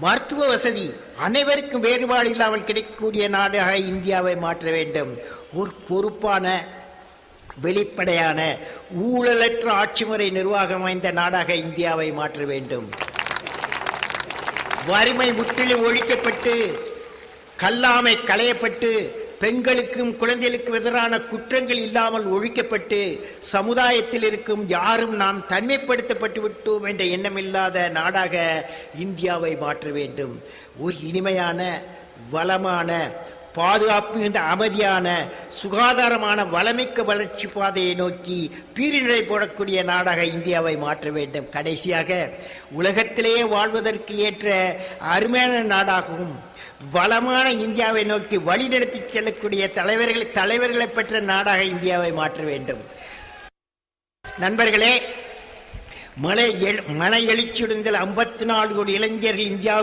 மருத்துவ வசதி அனைவருக்கும் வேறுபாடு இல்லாமல் கிடைக்கக்கூடிய நாடாக இந்தியாவை மாற்ற வேண்டும். ஒரு பொறுப்பான, வெளிப்படையான, ஊழலற்ற ஆட்சி முறை நிர்வாகம் வாய்ந்த நாடாக இந்தியாவை மாற்ற வேண்டும். வறுமை முற்றிலும் ஒழிக்கப்பட்டு, கல்லாமை களையப்பட்டு, பெண்களுக்கும் குழந்தைகளுக்கும் எதிரான குற்றங்கள் இல்லாமல் ஒழிக்கப்பட்டு, சமுதாயத்தில் இருக்கும் யாரும் நாம் தனிமைப்படுத்தப்பட்டு விட்டோம் என்ற எண்ணமில்லாத நாடாக இந்தியாவை மாற்ற வேண்டும். ஒரு இனிமையான, வளமான, பாதுகாப்பு மிகுந்த, அமைதியான, சுகாதாரமான, வளமிக்க வளர்ச்சி பாதையை நோக்கி பீரிநடை போடக்கூடிய நாடாக இந்தியாவை மாற்ற வேண்டும். கடைசியாக, உலகத்திலேயே வாழ்வதற்கு ஏற்ற அருமையான நாடாகவும் வளமான இந்தியாவை நோக்கி வழிநடத்தி செல்லக்கூடிய தலைவர்களை பெற்ற நாடாக இந்தியாவை மாற்ற வேண்டும். நண்பர்களே, மன எழுச்சியுடன் 54 கோடி இளைஞர்கள் இந்தியா